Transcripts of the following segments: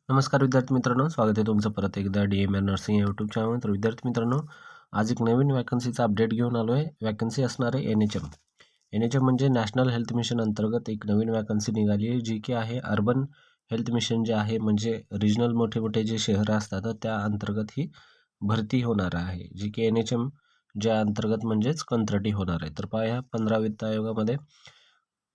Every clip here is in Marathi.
नमस्कार विद्यार्थी मित्रांनो, स्वागत आहे तुमचं परत एकदा DMR नर्सिंग या यूट्यूब चॅनलवर. तर विद्यार्थी मित्रांनो, आज एक नवीन वॅकन्सीचा अपडेट घेऊन आलो आहे. वॅकन्सी असणार आहे NHM. NHM म्हणजे नॅशनल हेल्थ मिशन अंतर्गत एक नवीन वॅकन्सी निघाली आहे, जी की आहे अर्बन हेल्थ मिशन जे आहे, म्हणजे रिजनल मोठे मोठे जे शहरं असतात त्या अंतर्गत ही भरती होणार आहे, जी की NHM ज्या अंतर्गत म्हणजेच कंत्राटी होणार आहे. तर पहा, 15 वित्त आयोगामध्ये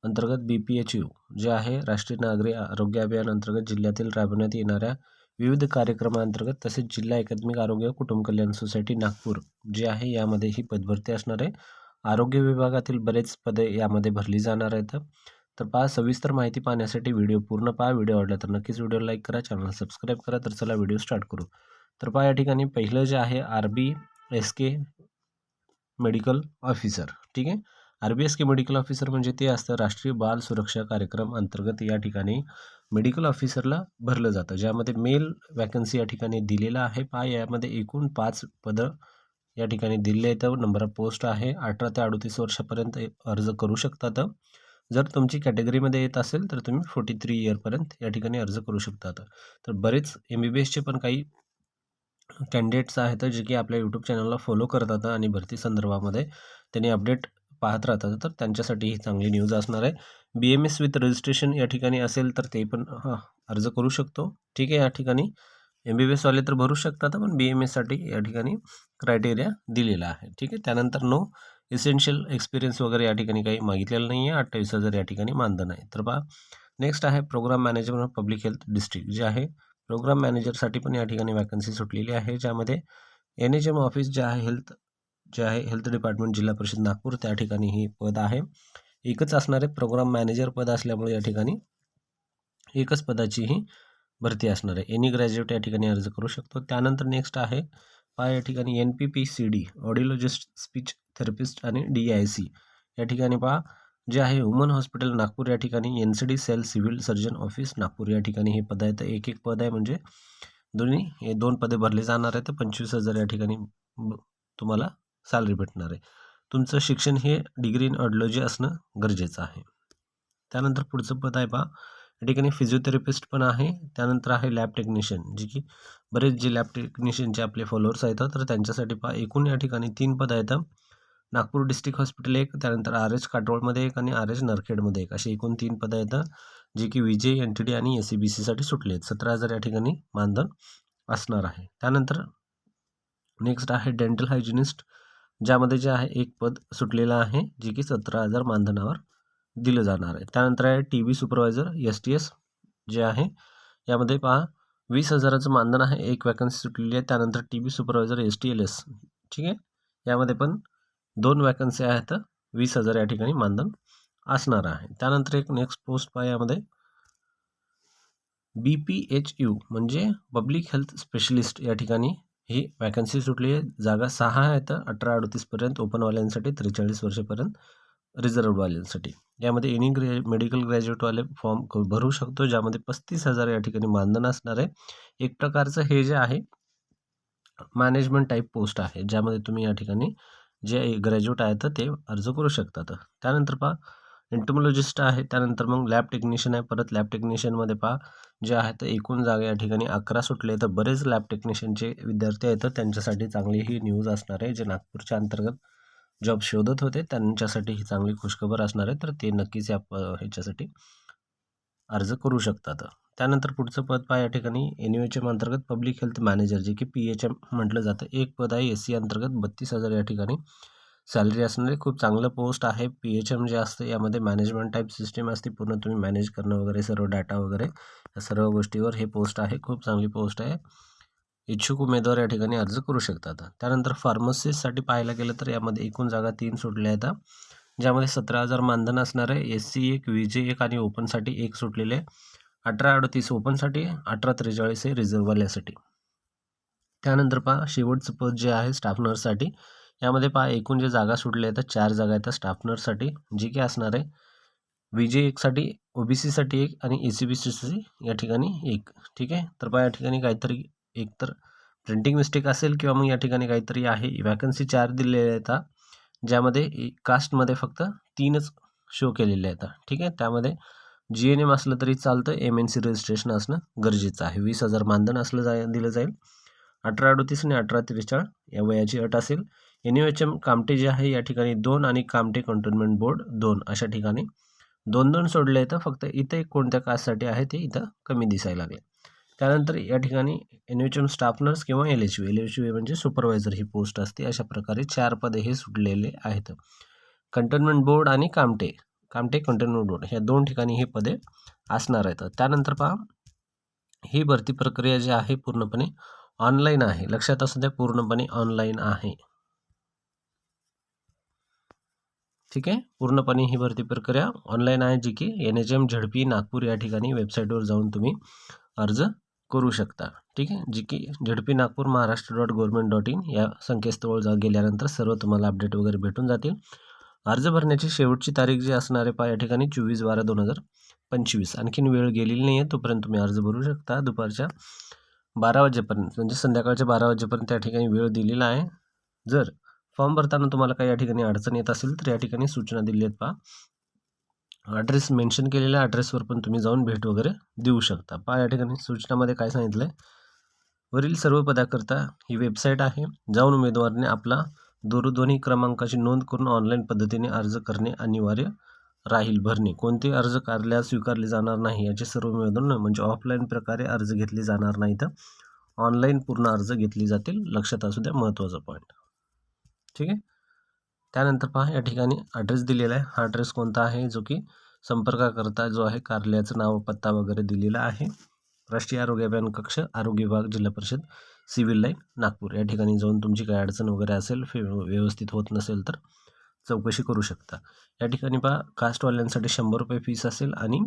अंतर्गत BPHU जे आहे राष्ट्रीय नागरी आरोग्य अभियान अंतर्गत जिल्ह्यातील राबवण्यात येणाऱ्या विविध कार्यक्रमांतर्गत तसेच जिल्हा एकात्मिक आरोग्य कुटुंब कल्याण सोसायटी नागपूर जे आहे यामध्ये ही पदभरती असणार आहे. आरोग्य विभागातील बरेच पदे यामध्ये भरली जाणार आहेत. तर पहा, सविस्तर माहिती पाहण्यासाठी व्हिडिओ पूर्ण पहा. व्हिडिओ आवडला तर नक्कीच व्हिडिओ लाईक करा, चॅनल सबस्क्राईब करा. तर चला व्हिडिओ स्टार्ट करू. तर पहा, या ठिकाणी पहिलं जे आहे RBSK मेडिकल ऑफिसर. ठीक आहे. RBSK मेडिकल ऑफिसर म्हणजे ते असतं राष्ट्रीय बाल सुरक्षा कार्यक्रम अंतर्गत या ठिकाणी मेडिकल ऑफिसरला भरलं जातं, ज्यामध्ये मेल वॅकन्सी या ठिकाणी दिलेला आहे. पहा, यामध्ये एकूण 5 पदं या ठिकाणी दिले आहेत. नंबर ऑफ पोस्ट आहे. 18 ते 38 वर्षापर्यंत अर्ज करू शकतात. जर तुमची कॅटेगरीमध्ये येत असेल तर तुम्ही 43 इयरपर्यंत या ठिकाणी अर्ज करू शकतात. तर बरेच MBBSचे पण काही कॅन्डिडेट्स आहेत जे की आपल्या यूट्यूब चॅनलला फॉलो करतात आणि भरती संदर्भामध्ये त्यांनी अपडेट पाहत राहतात. तर त्यांच्यासाठी ही चांगली न्यूज असणार आहे. BMS विथ रजिस्ट्रेशन या ठिकाणी असेल तर ते पण अर्ज करू शकतो. ठीक आहे. या ठिकाणी MBBS वाले तर भरू शकतात, पण BMS साठी या ठिकाणी क्रायटेरिया दिलेला आहे. ठीक आहे. त्यानंतर नो इसेन्शियल एक्सपिरियन्स वगैरे या ठिकाणी काही मागितलेलं नाही आहे. 28,000 या ठिकाणी मानधन आहे. तर पहा, नेक्स्ट आहे program management of public health district जे आहे प्रोग्राम मॅनेजरसाठी पण या ठिकाणी वॅकन्सी सुटलेली आहे, ज्यामध्ये NHM ऑफिस जे आहे हेल्थ डिपार्टमेंट जिल्हा परिषद नागपूर त्या ठिकाणी ही पद आहे. एकच असणारे प्रोग्राम मॅनेजर पद असल्यामुळे या ठिकाणी एकच पदाची ही भरती असणार आहे. एनी ग्रॅज्युएट या ठिकाणी अर्ज करू शकतो. त्यानंतर नेक्स्ट आहे पहा, या ठिकाणी NPPCD ऑडिओलॉजिस्ट, स्पीच थेरपिस्ट आणि DIC या ठिकाणी पहा जे आहे ह्युमन हॉस्पिटल नागपूर या ठिकाणी NCD cell civil surgeon office Nagpur या ठिकाणी हे पद आहे. तर एक पद आहे, म्हणजे दोन्ही हे 2 पदे भरली जाणार आहे. तर 25,000 या ठिकाणी तुम्हाला सॅलरी भेटणार आहे. तुमचं शिक्षण हे डिग्री इन ऑडिओलॉजी असणं गरजेचं आहे. त्यानंतर पुढचं पद आहे पहा, या ठिकाणी फिजिओथेरपिस्ट पण आहे. त्यानंतर आहे लॅब टेक्निशियन, जे की बरेच जे लॅब टेक्निशियनचे आपले फॉलोअर्स आहेत, तर त्यांच्यासाठी पहा एकूण या ठिकाणी 3 पद आहेत. नागपूर डिस्ट्रिक्ट हॉस्पिटल एक, त्यानंतर RH काटोळमध्ये एक आणि RH नरखेडमध्ये एक, असे एकूण 3 पदं आहेत, जे की VJ NTD आणि SCBC साठी सुटले आहेत. 17,000 या ठिकाणी मानधन असणार आहे. त्यानंतर नेक्स्ट आहे डेंटल हायजिनिस्ट, ज्यामध्ये जे आहे एक पद सुटलेलं आहे, जे की 17,000 मानधनावर दिलं जाणार आहे. त्यानंतर आहे TB सुपरवायझर STS जे आहे, यामध्ये पहा 20,000चं मानधन आहे. एक वॅकन्सी सुटलेली आहे. त्यानंतर TB सुपरवायझर STLS, ठीक आहे, यामध्ये पण 2 वॅकन्सी आहेत. 20,000 या ठिकाणी मानधन असणार आहे. त्यानंतर एक नेक्स्ट पोस्ट पहा, यामध्ये BPHU म्हणजे पब्लिक हेल्थ स्पेशलिस्ट या ठिकाणी ही वॅकन्सी सुटली आहे. जागा 6 आहेत. 18-38 पर्यंत ओपनवाल्यांसाठी, 43 वर्षापर्यंत रिझर्व्हवाल्यांसाठी. यामध्ये एनी मेडिकल ग्रॅज्युएटवाले फॉर्म भरू शकतो, ज्यामध्ये 35,000 या ठिकाणी मानधन असणार आहे. एक प्रकारचं हे जे आहे मॅनेजमेंट टाईप पोस्ट आहे, ज्यामध्ये तुम्ही या ठिकाणी जे ग्रॅज्युएट आहेत ते अर्ज करू शकतात. त्यानंतर पहा एंटोमॉलॉजिस्ट आहे. त्यानंतर मग लॅब टेक्निशियन आहे. परत लॅब टेक्निशियनमध्ये पहा जे आहे तर एकूण जागा या ठिकाणी 11 सुटले. तर बरेच लॅब टेक्निशियनचे विद्यार्थी आहेत, तर त्यांच्यासाठी चांगली ही न्यूज असणार आहे. जे नागपूरच्या अंतर्गत जॉब शोधत होते त्यांच्यासाठी ही चांगली खुशखबर असणार आहे. तर ते नक्कीच या ह्याच्यासाठी अर्ज करू शकतात. त्यानंतर पुढचं पद पहा, या ठिकाणी NUHM अंतर्गत पब्लिक हेल्थ मॅनेजर, जे की PHM म्हटलं जातं, एक पद आहे. SC अंतर्गत 32,000 या ठिकाणी सॅलरी असणारे खूप चांगलं पोस्ट आहे. PHM जे असतं यामध्ये मॅनेजमेंट टाईप सिस्टीम असते, पूर्ण तुम्ही मॅनेज करणं वगैरे, सर्व डाटा वगैरे या सर्व गोष्टीवर हे पोस्ट आहे. खूप चांगली पोस्ट आहे. इच्छुक उमेदवार या ठिकाणी अर्ज करू शकतात. त्यानंतर फार्मसिस्टसाठी पाहायला गेलं तर यामध्ये एकूण जागा 3 सुटल्या आहेत, ज्यामध्ये 17,000 मानधन असणार आहे. SC 1, VJ 1 आणि ओपनसाठी 1 सुटलेले. 18-38 ओपनसाठी, 18-43 हे रिझर्व्हवाल्यासाठी. त्यानंतर पहा शेवटचं पद जे आहे स्टाफ नर्ससाठी, यामध्ये पहा एकूण जे जागा सुटल्या आहेत 4 जागा आहेत स्टाफ नर्ससाठी, जी की असणार आहे VJ 1 साठी, OBC साठी 1 आणि ACBC साठी या ठिकाणी 1. ठीक आहे. तर पहा या ठिकाणी काहीतरी एकतर प्रिंटिंग मिस्टेक असेल किंवा मग या ठिकाणी काहीतरी आहे. वॅकन्सी 4 दिलेल्या आहेत, ज्यामध्ये कास्टमध्ये फक्त 3च शो केलेले आहेत. ठीक आहे. त्यामध्ये GNM असलं तरी चालतं, MNC रजिस्ट्रेशन असणं गरजेचं आहे. 20,000 मानधन दिलं जाईल. 18-38 आणि 18-43 या वयाची अट असेल. NUHM कामटे जे आहे या ठिकाणी 2 आणि कामटे कंटोन्मेंट बोर्ड 2 अशा ठिकाणी 2-2 सोडले तर फक्त इथे कोणत्या कास्टसाठी आहे ते इथं कमी दिसायला लागले. त्यानंतर या ठिकाणी NUHM स्टाफ नर्स किंवा LHV म्हणजे सुपरवायझर ही पोस्ट असते. अशा प्रकारे 4 पदे हे सुटलेले आहेत. कंटोन्मेंट बोर्ड आणि कामटे कंटोन्मेंट बोर्ड ह्या 2 ठिकाणी हे पदे असणार आहेत. त्यानंतर पहा, ही भरती प्रक्रिया जी आहे पूर्णपणे ऑनलाईन आहे. लक्षात असू द्या, पूर्णपणे ऑनलाईन आहे. ठीक आहे, पूर्णपणे ही भरती प्रक्रिया ऑनलाईन आहे, जी की NHM झडपी नागपूर या ठिकाणी वेबसाईटवर जाऊन तुम्ही अर्ज करू शकता. ठीक आहे, जी की झडपी नागपूर महाराष्ट्र.gov.in या संकेतस्थळावर गेल्यानंतर सर्व तुम्हाला अपडेट वगैरे भेटून जातील. अर्ज भरण्याची शेवटची तारीख जी असणार आहे पहा या ठिकाणी 24/12/2025. आणखीन वेळ गेलेली नाही आहे, तोपर्यंत तुम्ही अर्ज भरू शकता. दुपारच्या 12 वाजेपर्यंत म्हणजे संध्याकाळच्या 12 वाजेपर्यंत त्या ठिकाणी वेळ दिलेला आहे. जर फॉर्म भरताना तुम्हाला काही या ठिकाणी अडचण येत असेल तर या ठिकाणी सूचना दिली आहेत पहा. ॲड्रेस मेन्शन केलेल्या ॲड्रेसवर पण तुम्ही जाऊन भेट वगैरे देऊ शकता. पहा या ठिकाणी सूचनामध्ये काय सांगितलं आहे, वरील सर्व पदाकरता ही वेबसाईट आहे. जाऊन उमेदवाराने आपला दूरध्वनी क्रमांकाची नोंद करून ऑनलाईन पद्धतीने अर्ज करणे अनिवार्य राहील. भरणे कोणते अर्ज कार्यालयात स्वीकारले जाणार नाही याचे सर्व निवेदन म्हणजे ऑफलाईन प्रकारे अर्ज घेतले जाणार नाही, तर ऑनलाईन पूर्ण अर्ज घेतली जातील. लक्षात असू द्या, महत्त्वाचा पॉईंट. ठीक आहे, त्यानंतर पहा या ठिकाणी ॲड्रेस दिलेला आहे. हा ॲड्रेस कोणता आहे, जो की संपर्काकरता जो आहे कार्यालयाचं नाव पत्ता वगैरे दिलेला आहे. राष्ट्रीय आरोग्य अभियान कक्ष, आरोग्य विभाग, जिल्हा परिषद, सिव्हिल लाईन, नागपूर या ठिकाणी जाऊन तुमची काही अडचण वगैरे असेल, व्यवस्थित होत नसेल तर चौकशी करू शकता. या ठिकाणी पहा, कास्टवाल्यांसाठी 100 रुपये फीस असेल आणि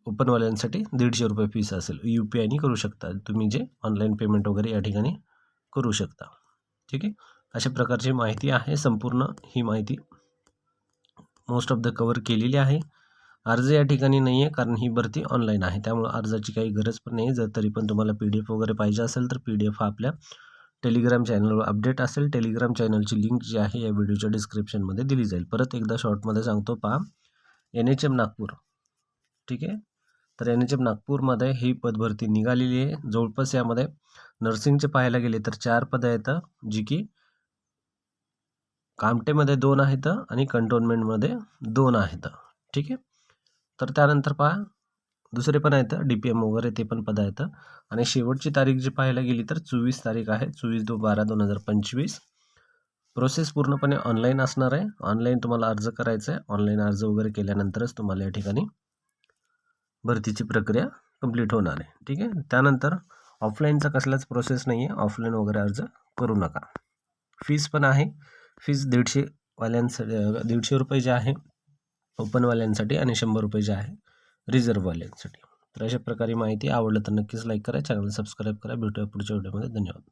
ओपनवाल्यांसाठी 150 रुपये फीस असेल. UPIने करू शकता तुम्ही, जे ऑनलाईन पेमेंट वगैरे या ठिकाणी करू शकता. ठीक आहे, अशा प्रकारची माहिती आहे. संपूर्ण ही माहिती मोस्ट ऑफ द कव्हर केलेली आहे. अर्ज या ठिकाणी नाही आहे, कारण ही भरती ऑनलाईन आहे, त्यामुळे अर्जाची काही गरज पण नाही. जर तरी पण तुम्हाला PDF वगैरे पाहिजे असेल तर PDF हा आपल्या टेलिग्राम चॅनलवर अपडेट असेल. टेलिग्राम चॅनलची लिंक जी आहे या व्हिडिओच्या डिस्क्रिप्शनमध्ये दिली जाईल. परत एकदा शॉर्टमध्ये सांगतो पहा, NHM नागपूर. ठीक आहे, तर NHM नागपूरमध्ये ही पदभरती निघालेली आहे. जवळपास यामध्ये नर्सिंगचे पाहायला गेले तर 4 पदं आहेत, जी की कामटेमध्ये 2 आहेत आणि कंटोन्मेंटमध्ये 2 आहेत. ठीक आहे, तर त्यानंतर पहा दुसरे पण आहेत, DPM वगैरे ते पण पदं आहेत. आणि शेवटची तारीख जी पाहायला गेली तर 24 तारीख आहे, 24/12/2025. प्रोसेस पूर्णपणे ऑनलाईन असणार आहे. ऑनलाईन तुम्हाला अर्ज करायचा आहे. ऑनलाईन अर्ज वगैरे केल्यानंतरच तुम्हाला या ठिकाणी भरतीची प्रक्रिया कंप्लीट होणार आहे. ठीक आहे, त्यानंतर ऑफलाईनचा कसलाच प्रोसेस नाही आहे. ऑफलाईन वगैरे अर्ज करू नका. फीस पण आहे. फीस 150 वाल्यांसाठी 150 रुपये जे आहे ओपनवाल्यांसाठी आणि 100 रुपये जे आहे रिझर्व्हवाल्यांसाठी. तर अशा प्रकारे माहिती आवडलं तर नक्कीच लाईक करा, चॅनल सबस्क्राईब करा. भेटूया पुढच्या व्हिडिओमध्ये. धन्यवाद.